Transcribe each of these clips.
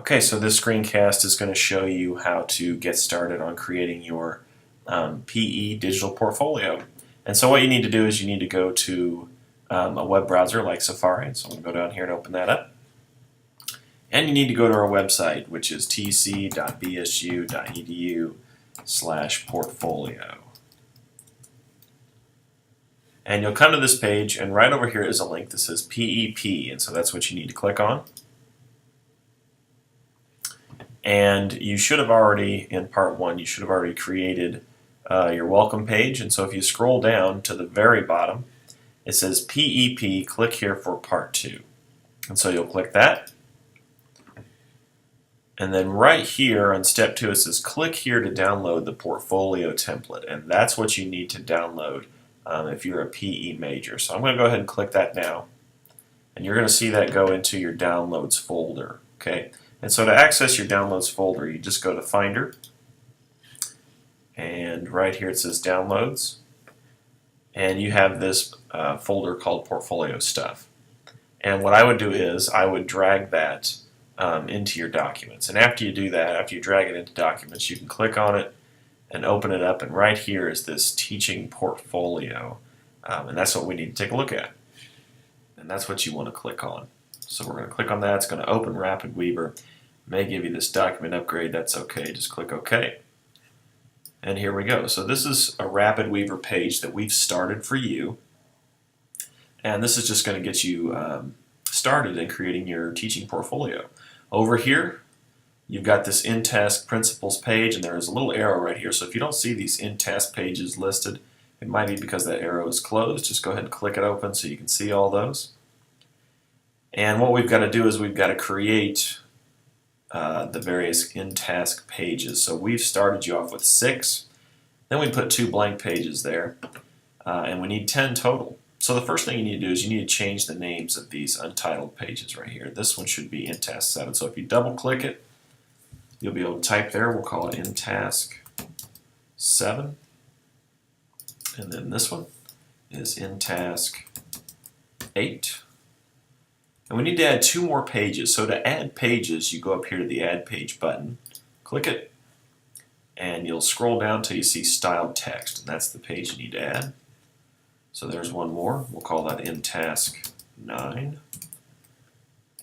Okay, so this screencast is going to show you how to get started on creating your PE digital portfolio. And so what you need to do is you need to go to a web browser like Safari. So I'm going to go down here and open that up. And you need to go to our website, which is tc.bsu.edu/portfolio. And you'll come to this page, and right over here is a link that says PEP, and so that's what you need to click on. And you should have already, in part one, you should have already created your welcome page. And so if you scroll down to the very bottom, it says PEP, click here for part two. And so you'll click that. And then right here on step two, it says click here to download the portfolio template. And that's what you need to download if you're a PE major. So I'm going to go ahead and click that now. And you're going to see that go into your downloads folder. Okay. And so to access your downloads folder, you just go to Finder, and right here it says Downloads, and you have this folder called Portfolio Stuff. And what I would do is I would drag that into your documents. And after you do that, after you drag it into documents, you can click on it and open it up, and right here is this teaching portfolio, and that's what we need to take a look at. And that's what you want to click on. So we're going to click on that. It's going to open Rapid Weaver. May give you this document upgrade. That's okay. Just click OK. And here we go. So this is a Rapid Weaver page that we've started for you. And this is just going to get you started in creating your teaching portfolio. Over here, you've got this in-task principles page, and there's a little arrow right here. So if you don't see these in-task pages listed, it might be because that arrow is closed. Just go ahead and click it open so you can see all those. And what we've got to do is we've got to create the various in-task pages. So we've started you off with 6. Then we put 2 blank pages there. And we need 10 total. So the first thing you need to do is you need to change the names of these untitled pages right here. This one should be in-task 7. So if you double click it, you'll be able to type there. We'll call it in-task 7. And then this one is in-task 8. And we need to add 2 more pages. So to add pages, you go up here to the Add Page button, click it, and you'll scroll down till you see Styled Text, and that's the page you need to add. So there's one more. We'll call that in task 9.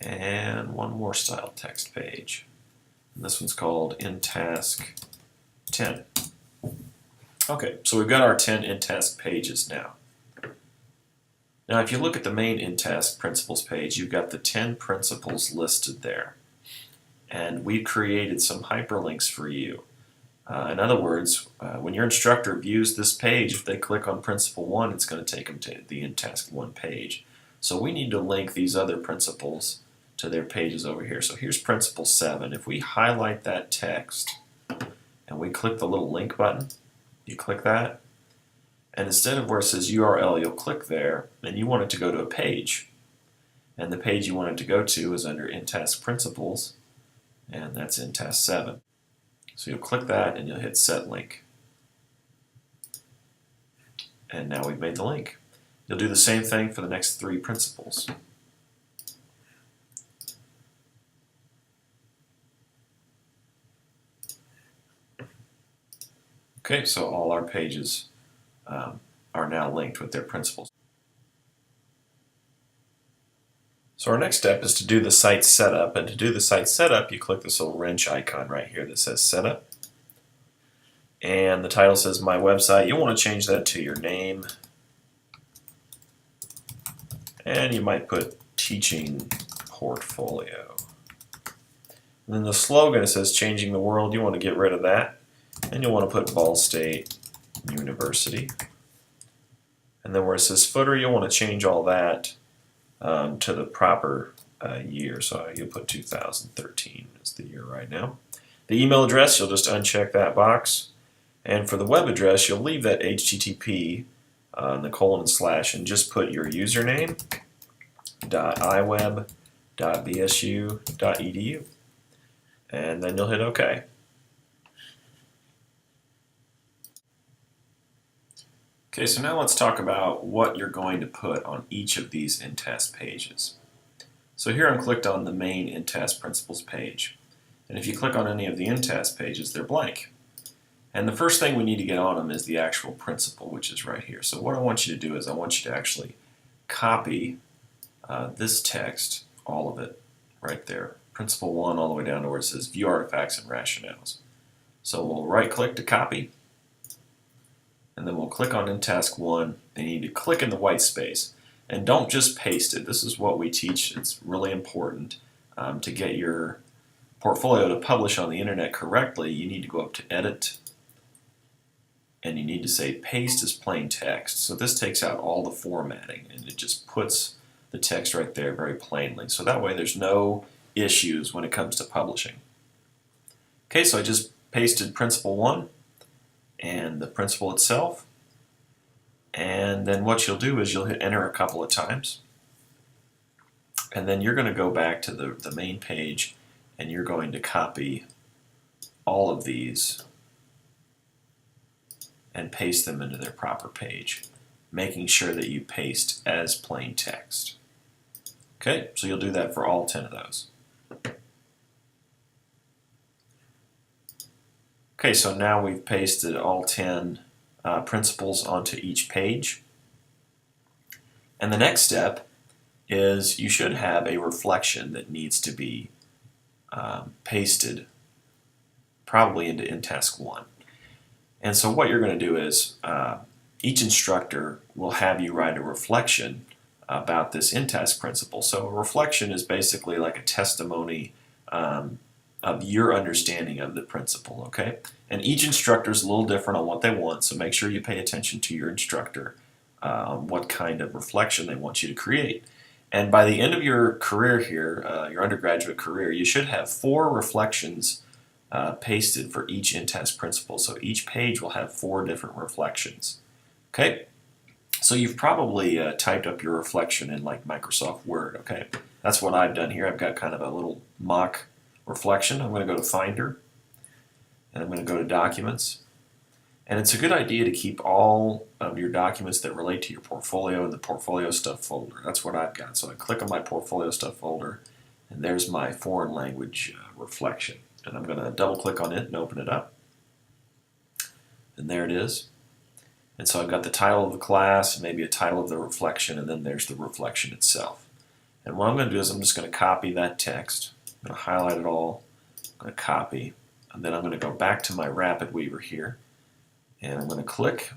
And one more Styled Text page. And this one's called in task 10. Okay, so we've got our 10 in-task pages now. Now, if you look at the main in-task principles page, you've got the 10 principles listed there. And we've created some hyperlinks for you. In other words, when your instructor views this page, if they click on Principle 1, it's going to take them to the in-task 1 page. So we need to link these other principles to their pages over here. So here's Principle 7. If we highlight that text and we click the little link button, you click that, and instead of where it says URL, you'll click there, and you want it to go to a page. And the page you want it to go to is under in-task principles, and that's in task 7. So you'll click that, and you'll hit Set Link. And now we've made the link. You'll do the same thing for the next 3 principles. Okay, so all our pages are now linked with their principles. So our next step is to do the site setup, and to do the site setup you click this little wrench icon right here that says Setup, and the title says My Website. You'll want to change that to your name, and you might put Teaching Portfolio. And then the slogan, it says Changing the World. You want to get rid of that, and you'll want to put Ball State University. And then where it says footer, you'll want to change all that to the proper year. So you'll put 2013 as the year right now. The email address, you'll just uncheck that box. And for the web address, you'll leave that HTTP, the colon and slash, and just put your username, .iweb.bsu.edu. And then you'll hit OK. Okay, so now let's talk about what you're going to put on each of these in-task pages. So here I'm clicked on the main in-task principles page. And if you click on any of the in-task pages, they're blank. And the first thing we need to get on them is the actual principal, which is right here. So what I want you to do is I want you to actually copy this text, all of it, right there. Principle 1 all the way down to where it says View Artifacts and Rationales. So we'll right-click to copy, and then we'll click on in task 1, and you need to click in the white space. And don't just paste it. This is what we teach. It's really important to get your portfolio to publish on the internet correctly. You need to go up to Edit, and you need to say Paste as plain text. So this takes out all the formatting, and it just puts the text right there very plainly. So that way there's no issues when it comes to publishing. Okay, so I just pasted Principle 1 and the principle itself, and then what you'll do is you'll hit enter a couple of times, and then you're going to go back to the main page, and you're going to copy all of these and paste them into their proper page, making sure that you paste as plain text. Okay, so you'll do that for all 10 of those. Okay, so now we've pasted all 10 principles onto each page. And the next step is you should have a reflection that needs to be pasted probably into in task 1. And so what you're going to do is each instructor will have you write a reflection about this in task principle. So a reflection is basically like a testimony of your understanding of the principle, okay? And each instructor is a little different on what they want, so make sure you pay attention to your instructor on what kind of reflection they want you to create. And by the end of your career here, your undergraduate career, you should have 4 reflections pasted for each in-task principle. So each page will have 4 different reflections. Okay? So you've probably typed up your reflection in like Microsoft Word, okay? That's what I've done here. I've got kind of a little mock reflection. I'm going to go to Finder, and I'm going to go to Documents. And it's a good idea to keep all of your documents that relate to your portfolio in the Portfolio Stuff folder. That's what I've got. So I click on my Portfolio Stuff folder, and there's my foreign language reflection. And I'm going to double click on it and open it up. And there it is. And so I've got the title of the class, maybe a title of the reflection, and then there's the reflection itself. And what I'm going to do is I'm just going to copy that text. I'm going to highlight it all. I'm going to copy. And then I'm going to go back to my Rapid Weaver here. And I'm going to click.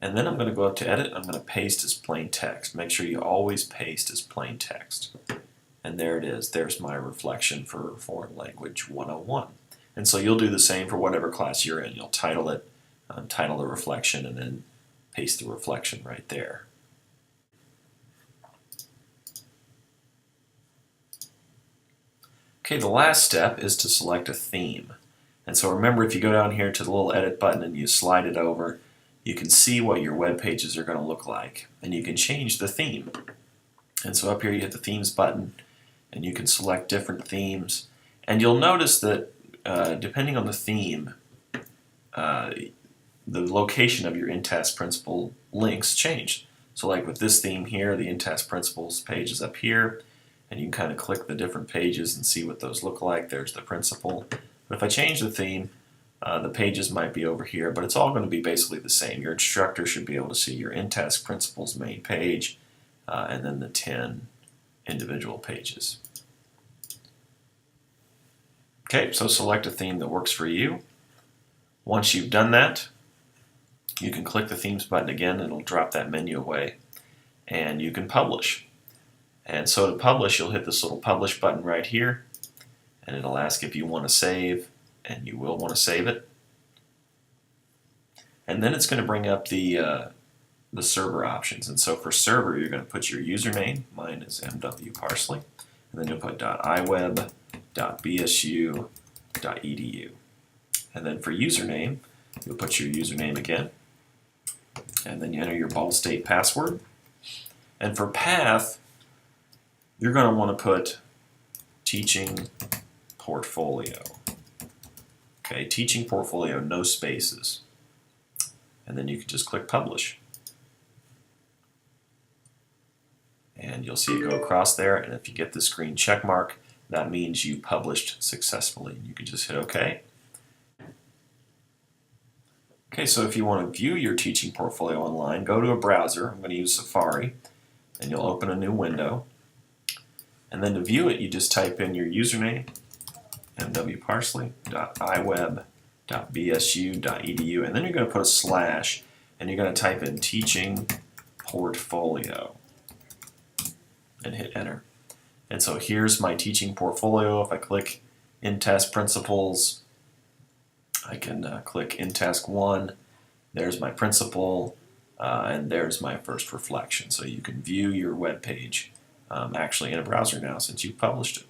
And then I'm going to go up to Edit. I'm going to paste as plain text. Make sure you always paste as plain text. And there it is. There's my reflection for Foreign Language 101. And so you'll do the same for whatever class you're in. You'll title it, title the reflection, and then paste the reflection right there. Okay, the last step is to select a theme. And so remember, if you go down here to the little edit button and you slide it over, you can see what your web pages are going to look like. And you can change the theme. And so up here you hit the themes button, and you can select different themes. And you'll notice that depending on the theme, the location of your in-task principle links change. So like with this theme here, the in-task principles page is up here, and you can kind of click the different pages and see what those look like. There's the principle. But if I change the theme, the pages might be over here, but it's all going to be basically the same. Your instructor should be able to see your in-task principles main page, and then the 10 individual pages. Okay, so select a theme that works for you. Once you've done that, you can click the Themes button again, and it'll drop that menu away, and you can publish. And so to publish, you'll hit this little Publish button right here, and it'll ask if you want to save, and you will want to save it. And then it's going to bring up the server options. And so for server, you're going to put your username. Mine is mwparsley. And then you'll put .iweb.bsu.edu. And then for username, you'll put your username again. And then you enter your Ball State password. And for path, you're going to want to put Teaching Portfolio. Okay, Teaching Portfolio, no spaces. And then you can just click Publish. And you'll see it go across there, and if you get this green check mark, that means you published successfully. You can just hit OK. Okay, so if you want to view your teaching portfolio online, go to a browser. I'm going to use Safari, and you'll open a new window. And then to view it, you just type in your username, mwparsley.iweb.bsu.edu, and then you're going to put a slash, and you're going to type in teaching portfolio, and hit enter. And so here's my teaching portfolio. If I click in test principles, I can click in task 1. There's my principle, and there's my first reflection. So you can view your web page actually in a browser now since you've published it.